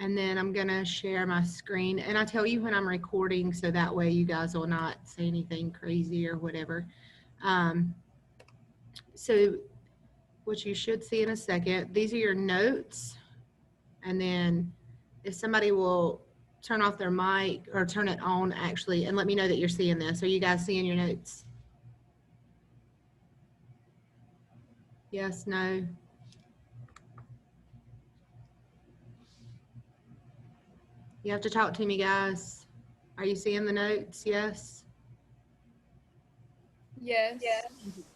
And then I'm gonna share my screen, and I tell you when I'm recording so that way you guys will not say anything crazy or whatever. Um, so what you should see in a second, these are your notes. And then if somebody will turn off their mic or turn it on actually, and let me know that you're seeing this. Are you guys seeing your notes? Yes, no? You have to talk to me, guys. Are you seeing the notes? Yes? Yes.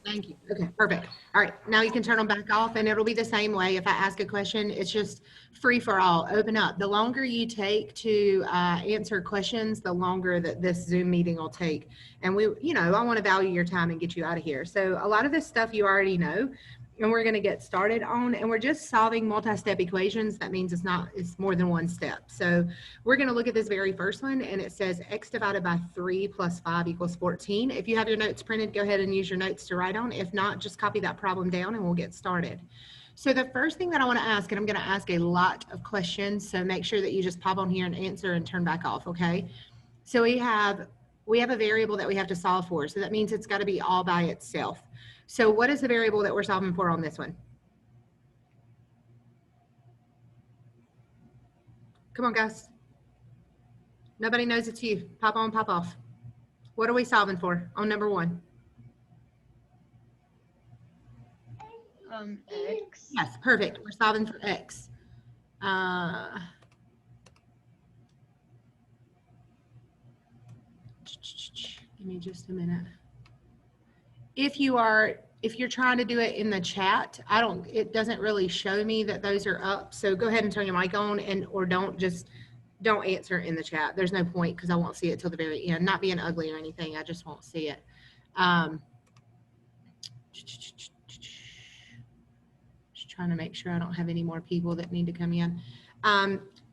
Thank you. Okay, perfect. All right, now you can turn them back off, and it'll be the same way. If I ask a question, it's just free for all. Open up. The longer you take to answer questions, the longer that this Zoom meeting will take. And I want to value your time and get you out of here. So a lot of this stuff you already know, and we're going to get started on, and we're just solving multi-step equations. That means it's more than one step. So we're going to look at this very first one, and it says x divided by 3 plus 5 equals 14. If you have your notes printed, go ahead and use your notes to write on. If not, just copy that problem down and we'll get started. So the first thing that I want to ask, and I'm going to ask a lot of questions, so make sure that you just pop on here and answer and turn back off, okay? So we have a variable that we have to solve for, so that means it's got to be all by itself. So what is the variable that we're solving for on this one? Come on, guys. Nobody knows it's you. Pop on, pop off. What are we solving for on number one? X. Yes, perfect. We're solving for x. Give me just a minute. If you're trying to do it in the chat, it doesn't really show me that those are up. So go ahead and turn your mic on or don't answer in the chat. There's no point because I won't see it till the very end. Not being ugly or anything, I just won't see it. Just trying to make sure I don't have any more people that need to come in.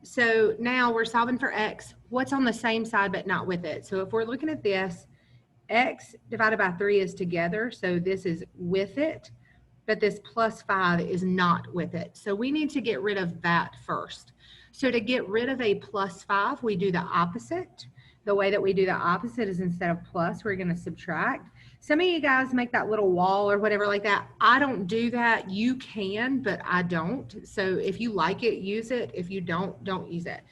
So now we're solving for x. What's on the same side but not with it? So if we're looking at this, x divided by 3 is together, so this is with it, but this plus 5 is not with it. So we need to get rid of that first. So to get rid of a plus 5, we do the opposite. The way that we do the opposite is instead of plus, we're going to subtract. Some of you guys make that little wall or whatever like that. I don't do that. You can, but I don't. So if you like it, use it. If you don't use it.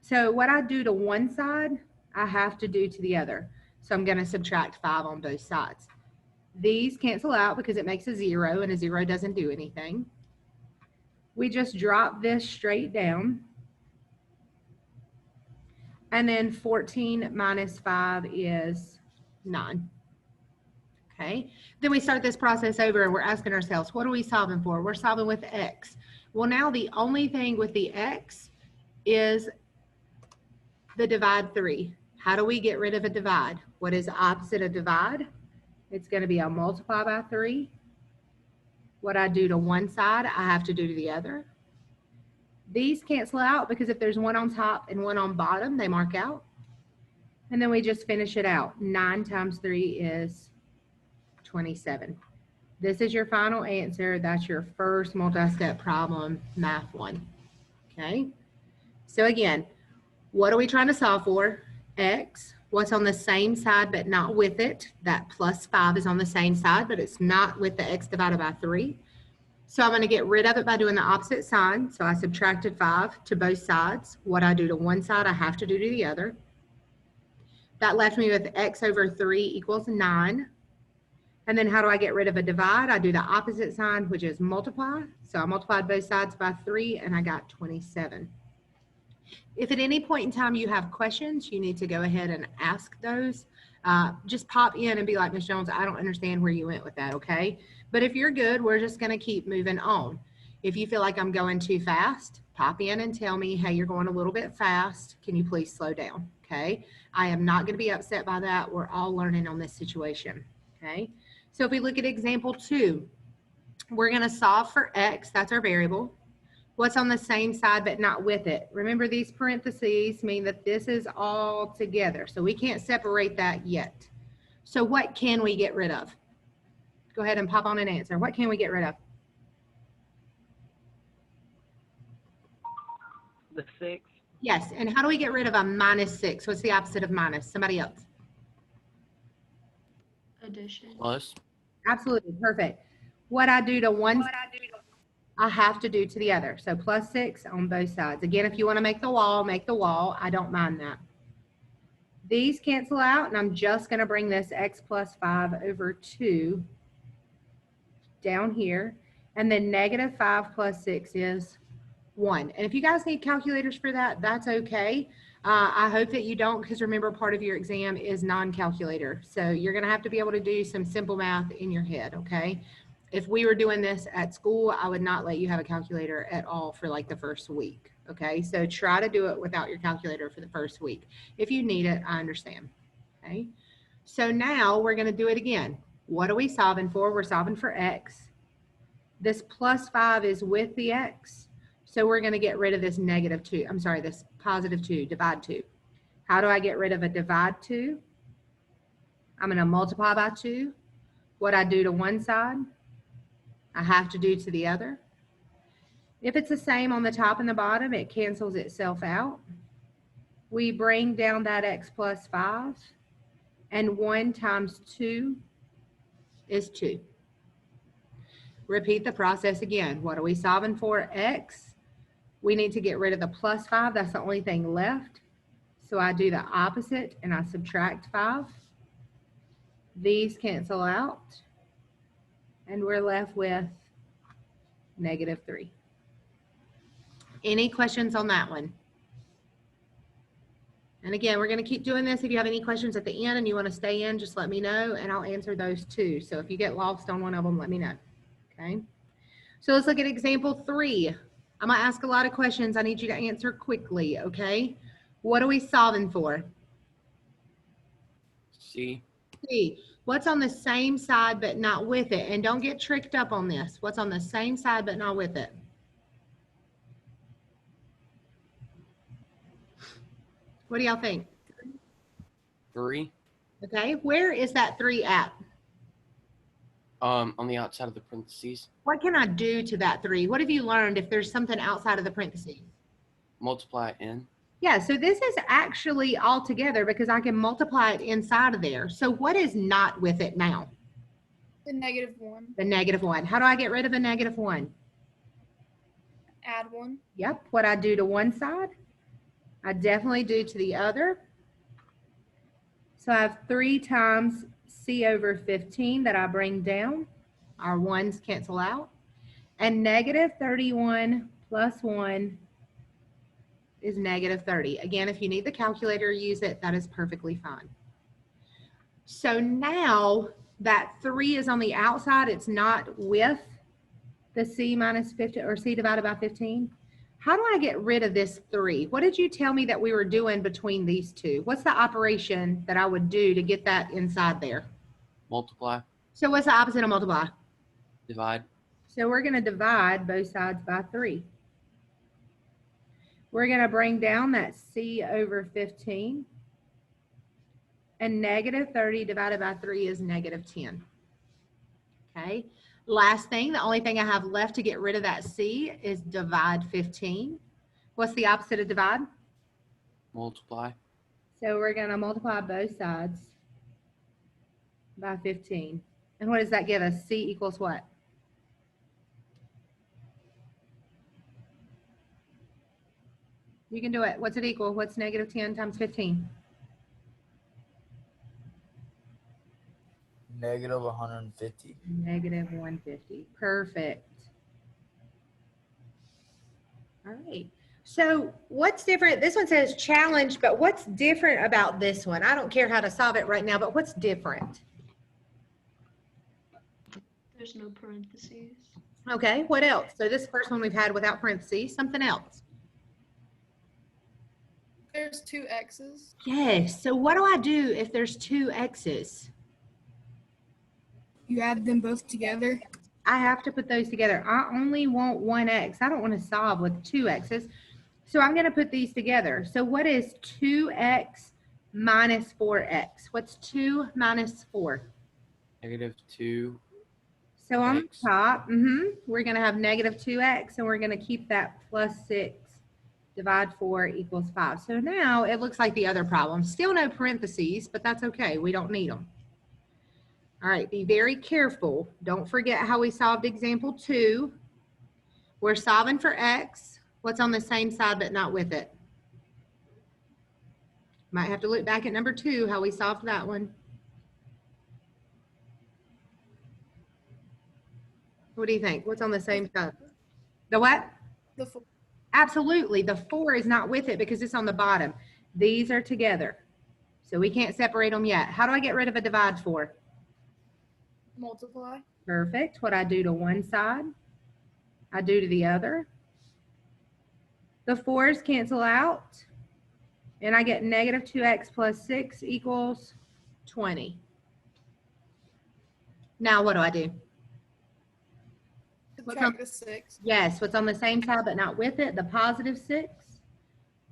So what I do to one side, I have to do to the other. So I'm going to subtract 5 on both sides. These cancel out because it makes a 0, and a 0 doesn't do anything. We just drop this straight down. And then 14 minus 5 is 9. Okay. Then we start this process over and we're asking ourselves, what are we solving for? We're solving with x. Well, now the only thing with the x is the divide 3. How do we get rid of a divide? What is the opposite of divide? It's going to be a multiply by 3. What I do to one side, I have to do to the other. These cancel out because if there's one on top and one on bottom, they mark out. And then we just finish it out. 9 times 3 is 27. This is your final answer. That's your first multi-step problem, math 1. Okay? So again, what are we trying to solve for? X. What's on the same side but not with it? That plus 5 is on the same side, but it's not with the x divided by 3. So I'm going to get rid of it by doing the opposite sign. So I subtracted 5 to both sides. What I do to one side, I have to do to the other. That left me with x over 3 equals 9. And then how do I get rid of a divide? I do the opposite sign, which is multiply. So I multiplied both sides by 3, and I got 27. If at any point in time you have questions, you need to go ahead and ask those. Just pop in and be like, Ms. Jones, I don't understand where you went with that, okay? But if you're good, we're just going to keep moving on. If you feel like I'm going too fast, pop in and tell me, hey, you're going a little bit fast. Can you please slow down, okay? I am not going to be upset by that. We're all learning on this situation, okay? So if we look at example 2, we're going to solve for x. That's our variable. What's on the same side but not with it? Remember, these parentheses mean that this is all together. So we can't separate that yet. So what can we get rid of? Go ahead and pop on an answer. What can we get rid of? The 6. Yes, and how do we get rid of a -6? What's the opposite of minus? Somebody else. Addition. Plus. Absolutely, perfect. What I do to one, I have to do to the other. So +6 on both sides. Again, if you want to make the wall, make the wall. I don't mind that. These cancel out, and I'm just going to bring this x plus 5 over 2 down here. And then -5 plus 6 is 1. And if you guys need calculators for that, that's okay. I hope that you don't, because remember, part of your exam is non-calculator. So you're going to have to be able to do some simple math in your head, okay? If we were doing this at school, I would not let you have a calculator at all for like the first week, okay? So try to do it without your calculator for the first week. If you need it, I understand, okay? So now we're going to do it again. What are we solving for? We're solving for x. This +5 is with the x. So we're going to get rid of this -2. I'm sorry, this +2, divide 2. How do I get rid of a divide 2? I'm going to multiply by 2. What I do to one side, I have to do to the other. If it's the same on the top and the bottom, it cancels itself out. We bring down that x plus 5, and 1 times 2 is 2. Repeat the process again. What are we solving for? X. We need to get rid of the +5. That's the only thing left. So I do the opposite and I subtract 5. These cancel out. And we're left with -3. Any questions on that one? And again, we're going to keep doing this. If you have any questions at the end and you want to stay in, just let me know and I'll answer those too. So if you get lost on one of them, let me know. Okay. So let's look at example 3. I'm going to ask a lot of questions. I need you to answer quickly, okay? What are we solving for? C. C. What's on the same side but not with it? And don't get tricked up on this. What's on the same side but not with it? What do y'all think? 3. Okay, where is that 3 at? On the outside of the parentheses. What can I do to that 3? What have you learned if there's something outside of the parentheses? Multiply in. Yeah, so this is actually all together because I can multiply it inside of there. So what is not with it now? The -1. The -1. How do I get rid of a -1? Add 1. Yep, what I do to one side, I definitely do to the other. So I have 3 times c over 15 that I bring down. Our 1's cancel out. And -31 plus 1 is -30. Again, if you need the calculator, use it. That is perfectly fine. So now that 3 is on the outside, it's not with the c minus 15 or c divided by 15. How do I get rid of this 3? What did you tell me that we were doing between these two? What's the operation that I would do to get that inside there? Multiply. So what's the opposite of multiply? Divide. So we're going to divide both sides by 3. We're going to bring down that c over 15. And -30 divided by 3 is -10. Okay. Last thing, the only thing I have left to get rid of that c is divide 15. What's the opposite of divide? Multiply. So we're going to multiply both sides by 15. And what does that give us? C equals what? You can do it. What's it equal? What's -10 times 15? -150. -150. Perfect. All right. So what's different? This one says challenge, but what's different about this one? I don't care how to solve it right now, but what's different? There's no parentheses. Okay, what else? So this first one we've had without parentheses. Something else? There's 2 X's. Yes. So what do I do if there's 2 X's? You add them both together. I have to put those together. I only want 1 X. I don't want to solve with 2 X's. So I'm going to put these together. So what is 2X minus 4X? What's 2 minus 4? -2. So on the X. top, we're going to have -2X, and we're going to keep that +6 divide 4 equals 5. So now it looks like the other problem. Still no parentheses, but that's okay. We don't need them. All right, be very careful. Don't forget how we solved example 2. We're solving for x. What's on the same side but not with it? Might have to look back at number 2, how we solved that one. What do you think? What's on the same side? The what? The 4. Absolutely. The 4 is not with it because it's on the bottom. These are together. So we can't separate them yet. How do I get rid of a divide 4? Multiply. Perfect. What I do to one side, I do to the other. The 4's cancel out. And I get negative 2x plus 6 equals 20. Now what do I do? Subtract the 6. Yes, what's on the same side but not with it, the positive 6.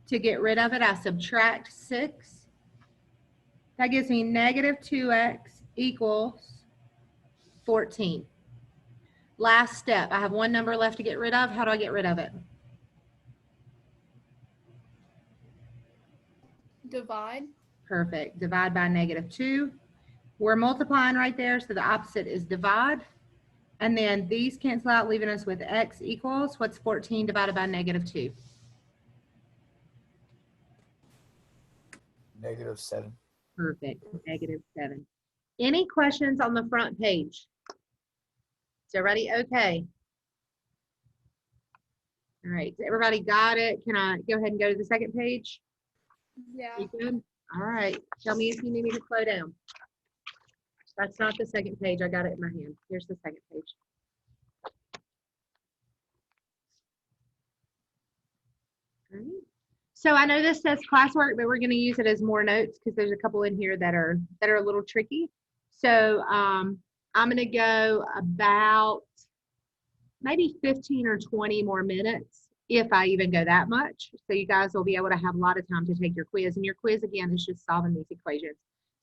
To get rid of it, I subtract 6. That gives me negative 2x equals 14. Last step, I have one number left to get rid of. How do I get rid of it? Divide. Perfect. Divide by negative 2. We're multiplying right there, so the opposite is divide. And then these cancel out, leaving us with x equals, what's 14 divided by negative 2? -7. Perfect. Negative 7. Any questions on the front page? Is everybody okay? All right. Everybody got it? Can I go ahead and go to the second page? Yeah. You good? All right. Tell me if you need me to slow down. That's not the second page. I got it in my hand. Here's the second page. All right. So I know this says classwork, but we're going to use it as more notes because there's a couple in here that are a little tricky. So I'm going to go about maybe 15 or 20 more minutes, if I even go that much. So you guys will be able to have a lot of time to take your quiz. And your quiz, again, is just solving these equations.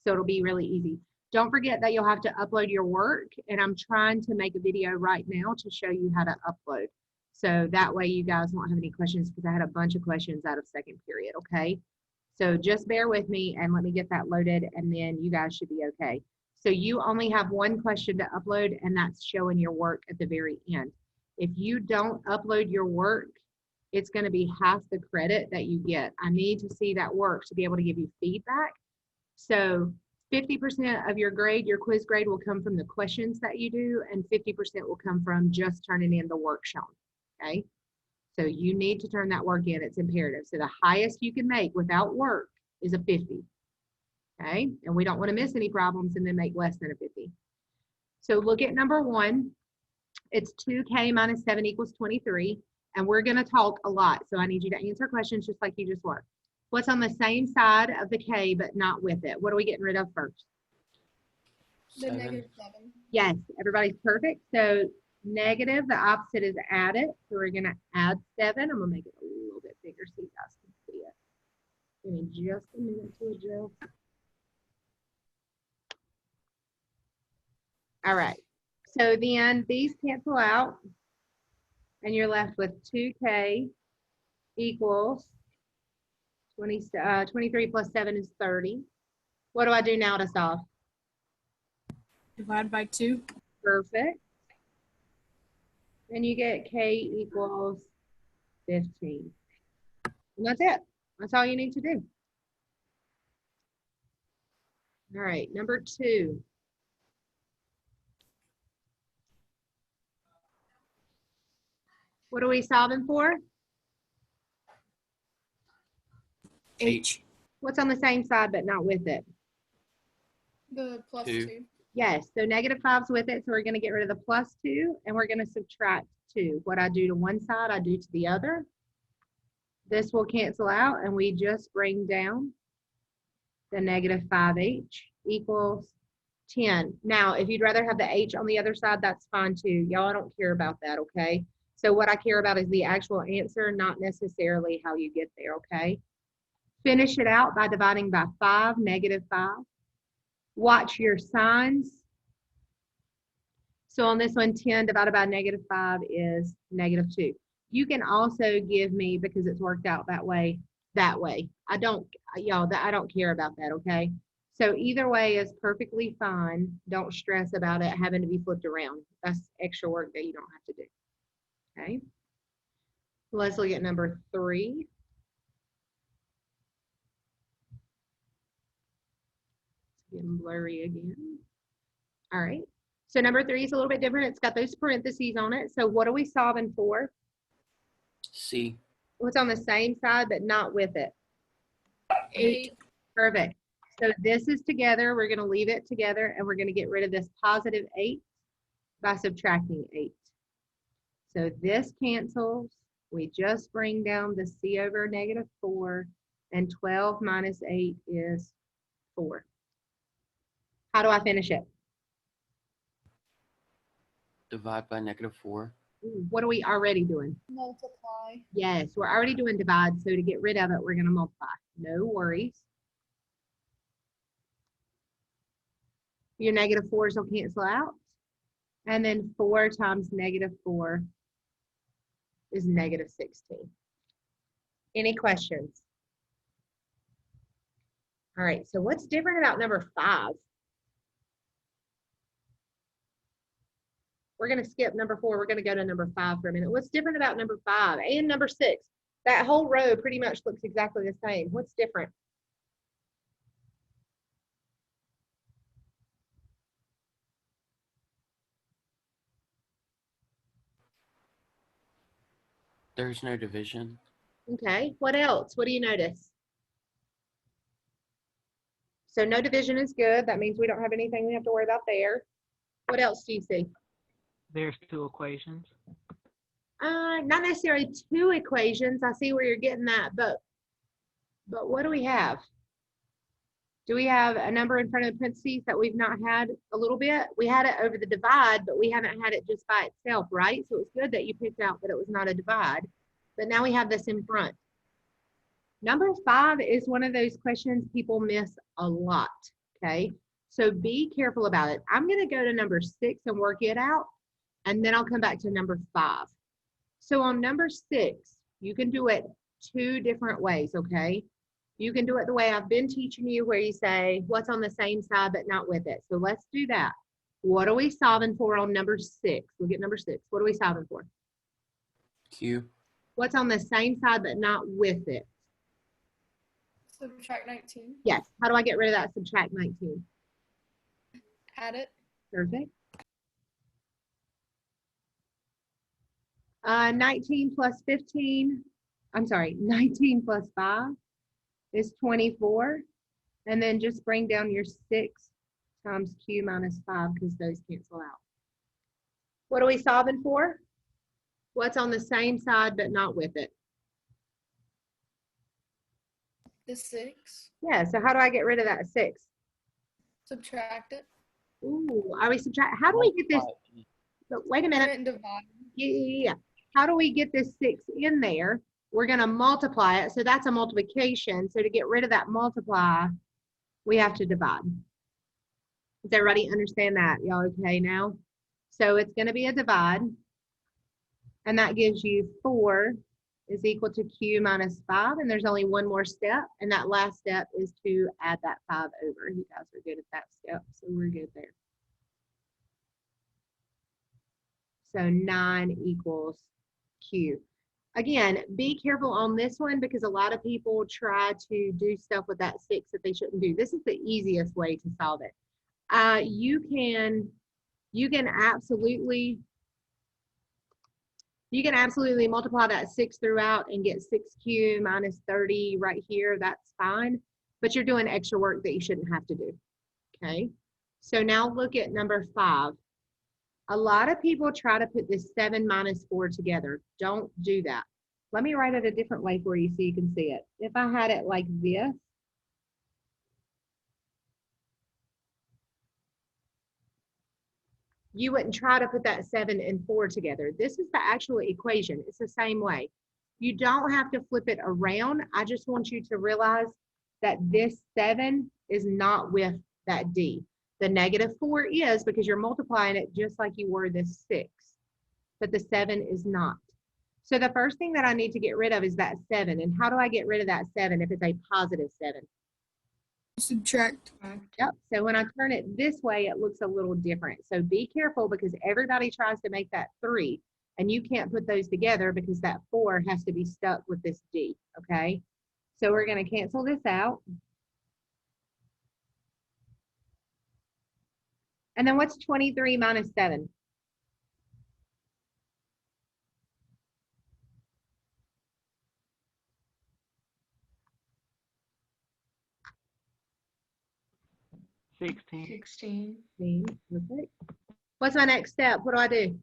So it'll be really easy. Don't forget that you'll have to upload your work. And I'm trying to make a video right now to show you how to upload. So that way you guys won't have any questions because I had a bunch of questions out of second period, okay? So just bear with me and let me get that loaded and then you guys should be okay. So you only have one question to upload and that's showing your work at the very end. If you don't upload your work, it's going to be half the credit that you get. I need to see that work to be able to give you feedback. So 50% of your grade, your quiz grade will come from the questions that you do and 50% will come from just turning in the work shown. Okay, so you need to turn that work in. It's imperative. So the highest you can make without work is a 50. Okay, and we don't want to miss any problems and then make less than a 50. So look at number 1. It's 2k minus 7 equals 23. And we're going to talk a lot. So I need you to answer questions just like you just were. What's on the same side of the k but not with it? What are we getting rid of first? The 7. -7. Yes, everybody's perfect. So negative, the opposite is added. So we're going to add 7. I'm going to make it a little bit bigger so you guys can see it. Give me just a minute to adjust. All right. So then these cancel out. And you're left with 2k equals 23 plus 7 is 30. What do I do now to solve? Divide by 2. Perfect. Then you get k equals 15. And that's it. That's all you need to do. All right, number 2. What are we solving for? H. What's on the same side but not with it? The plus 2. 2. Yes, so negative 5's with it, so we're going to get rid of the plus 2, and we're going to subtract 2. What I do to one side, I do to the other. This will cancel out, and we just bring down the negative 5h equals 10. Now, if you'd rather have the h on the other side, that's fine too. Y'all, I don't care about that, okay? So what I care about is the actual answer, not necessarily how you get there, okay? Finish it out by dividing by 5, negative 5. Watch your signs. So on this one, 10 divided by negative 5 is negative 2. You can also give me, because it's worked out that way. I don't, y'all, I don't care about that, okay? So either way is perfectly fine. Don't stress about it having to be flipped around. That's extra work that you don't have to do, okay? Let's look at number 3. It's getting blurry again. All right. So number 3 is a little bit different. It's got those parentheses on it. So what are we solving for? C. What's on the same side but not with it? 8. Perfect. So this is together. We're going to leave it together, and we're going to get rid of this positive 8 by subtracting 8. So this cancels. We just bring down the C over negative 4, and 12 minus 8 is 4. How do I finish it? Divide by -4. Ooh, what are we already doing? Multiply. Yes, we're already doing divide, so to get rid of it, we're going to multiply. No worries. Your -4s will cancel out. And then 4 times -4 is -16. Any questions? All right, so what's different about number 5? We're going to skip number 4. We're going to go to number 5 for a minute. What's different about number 5 and number 6? That whole row pretty much looks exactly the same. What's different? There's no division. Okay, what else? What do you notice? So no division is good. That means we don't have anything we have to worry about there. What else do you see? There's 2 equations. Not necessarily 2 equations. I see where you're getting that, but what do we have? Do we have a number in front of the parentheses that we've not had a little bit? We had it over the divide, but we haven't had it just by itself, right? So it's good that you picked out that it was not a divide, but now we have this in front. Number 5 is one of those questions people miss a lot, okay? So be careful about it. I'm gonna go to number 6 and work it out, and then I'll come back to number 5. So on number 6, you can do it 2 different ways, okay? You can do it the way I've been teaching you, where you say, what's on the same side but not with it? So let's do that. What are we solving for on number 6? Look at number 6. What are we solving for? Q. What's on the same side but not with it? Subtract 19. Yes. How do I get rid of that subtract 19? Add it. Perfect. 19 plus 15, I'm sorry, 19 plus 5 is 24. And then just bring down your 6 times Q minus 5 because those cancel out. What are we solving for? What's on the same side but not with it? The 6. Yeah, so how do I get rid of that 6? Subtract it. Ooh, are we subtract? How do we get this? But wait a Put minute. it in divide. Yeah. How do we get this 6 in there? We're going to multiply it. So that's a multiplication. So to get rid of that multiply, we have to divide. Does everybody understand that? Y'all okay now? So it's going to be a divide. And that gives you 4 is equal to Q minus 5. And there's only one more step. And that last step is to add that 5 over. You guys are good at that step. So we're good there. So 9 equals Q. Again, be careful on this one because a lot of people try to do stuff with that 6 that they shouldn't do. This is the easiest way to solve it. You can absolutely multiply that 6 throughout and get 6Q minus 30 right here. That's fine, but you're doing extra work that you shouldn't have to do. Okay, so now look at number 5. A lot of people try to put this 7 minus 4 together. Don't do that. Let me write it a different way for you so you can see it. If I had it like this, you wouldn't try to put that 7 and 4 together. This is the actual equation. It's the same way. You don't have to flip it around. I just want you to realize that this 7 is not with that D. The -4 is because you're multiplying it just like you were this 6, but the 7 is not. So the first thing that I need to get rid of is that 7. And how do I get rid of that 7 if it's a positive 7? Subtract. Yep. So when I turn it this way, it looks a little different. So be careful because everybody tries to make that 3 and you can't put those together because that 4 has to be stuck with this D. Okay. So we're going to cancel this out. And then what's 23 minus 7? Sixteen. 16. Perfect. What's my next step? What do I do?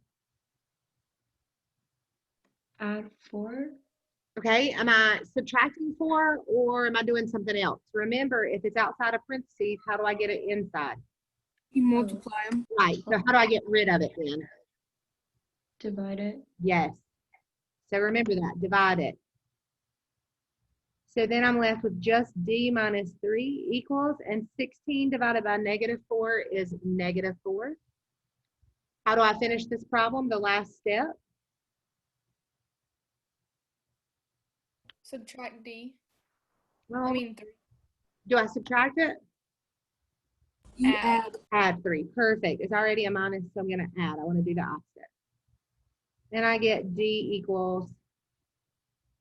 Add 4. Okay, am I subtracting 4 or am I doing something else? Remember, if it's outside of parentheses, how do I get it inside? You multiply them. Right, so how do I get rid of it then? Divide it. Yes. So remember that, divide it. So then I'm left with just D minus 3 equals, and 16 divided by negative 4 is negative 4. How do I finish this problem? The last step? Subtract D. Well, I mean 3. do I subtract it? You Add. Add 3. Perfect. It's already a minus, so I'm going to add. I want to do the opposite. Then I get D equals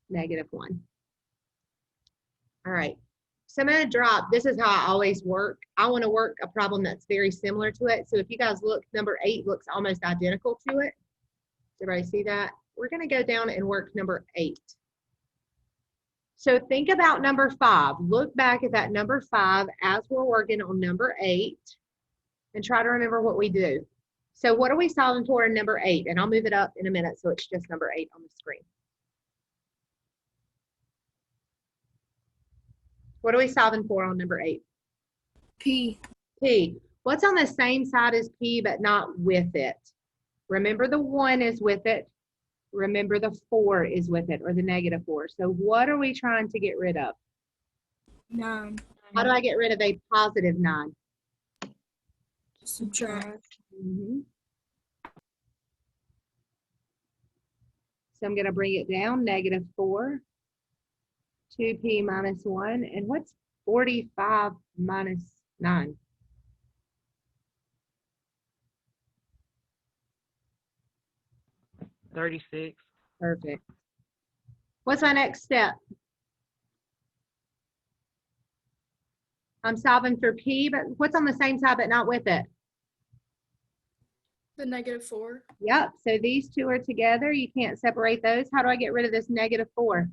negative 1. All right. So I'm going to drop. This is how I always work. I want to work a problem that's very similar to it. So if you guys look, number 8 looks almost identical to it. Does everybody see that? We're going to go down and work number 8. So think about number 5. Look back at that number 5 as we're working on number 8 and try to remember what we do. So what are we solving for in number 8? And I'll move it up in a minute so it's just number 8 on the screen. What are we solving for on number 8? P. P. What's on the same side as P but not with it? Remember the 1 is with it. Remember the 4 is with it, or the negative 4. So what are we trying to get rid of? 9. How do I get rid of a positive 9? Subtract. So I'm going to bring it down, negative 4, 2P minus 1. And what's 45 minus 9? $36. Perfect. What's my next step? I'm solving for P, but what's on the same side but not with it? The negative 4. Yep, so these two are together. You can't separate those. How do I get rid of this negative 4?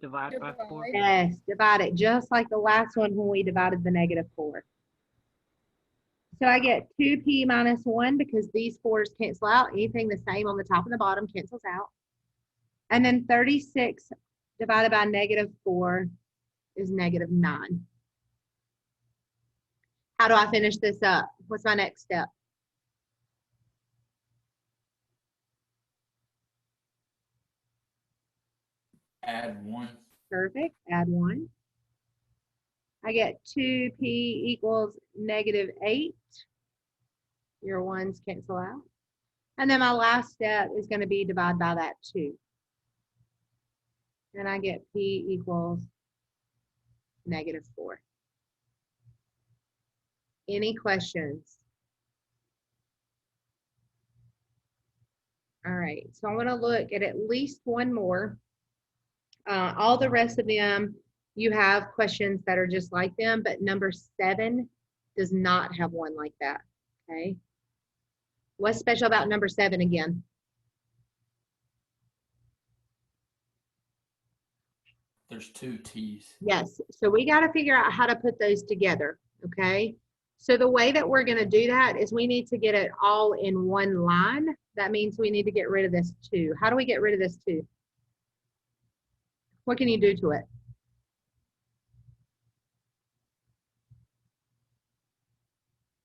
Divide by 4. Divide. Yes, divide it just like the last one when we divided the negative 4. So I get 2P minus 1 because these 4's cancel out. Anything the same on the top and the bottom cancels out. And then 36 divided by negative 4 is negative 9. How do I finish this up? What's my next step? Add 1. Perfect, add 1. I get 2P equals negative 8. Your 1's cancel out. And then my last step is going to be divide by that 2. And I get P equals negative 4. Any questions? All right, so I want to look at least one more. All the rest of them, you have questions that are just like them, but number 7 does not have one like that, okay? What's special about number 7 again? There's 2 T's. Yes, so we got to figure out how to put those together, okay? So the way that we're going to do that is we need to get it all in one line. That means we need to get rid of this 2. How do we get rid of this 2? What can you do to it?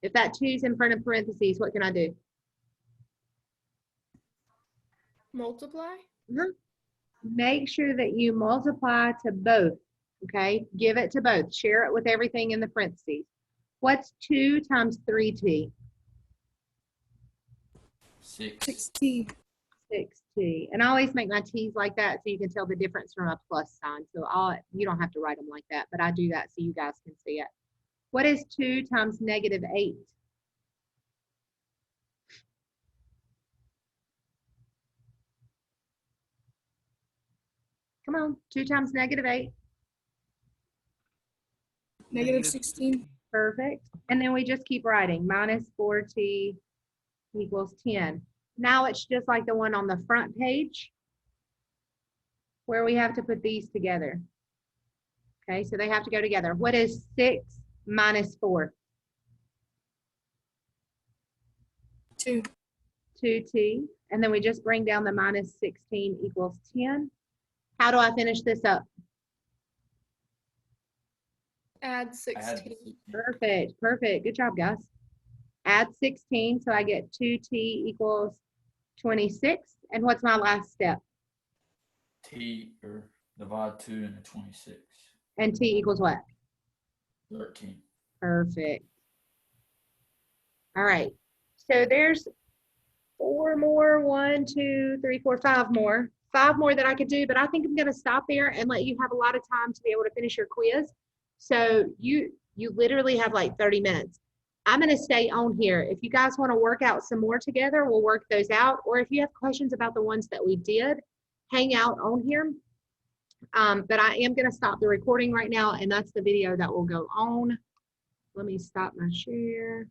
If that 2's in front of parentheses, what can I do? Multiply. Make sure that you multiply to both, okay? Give it to both. Share it with everything in the parentheses. What's 2 times 3t? 6. 6T. 6t. And I always make my t's like that so you can tell the difference from a plus sign. So you don't have to write them like that, but I do that so you guys can see it. What is 2 times negative 8? Come on, 2 times negative 8. Negative 16. Perfect. And then we just keep writing. Minus 4t equals 10. Now it's just like the one on the front page where we have to put these together. Okay, so they have to go together. What is 6 minus 4? 2. 2t. And then we just bring down the minus 16 equals 10. How do I finish this up? Add 16. Add 16. Perfect, perfect. Good job, guys. Add 16, so I get 2t equals 26. And what's my last step? T or divide 2 into 26. And t equals what? 13. Perfect. All right. So there's 4 more, 1, 2, 3, 4, 5 more. 5 more that I could do, but I think I'm going to stop there and let you have a lot of time to be able to finish your quiz. So you literally have like 30 minutes. I'm going to stay on here. If you guys want to work out some more together, we'll work those out. Or if you have questions about the ones that we did, hang out on here. But I am going to stop the recording right now, and that's the video that will go on. Let me stop my share.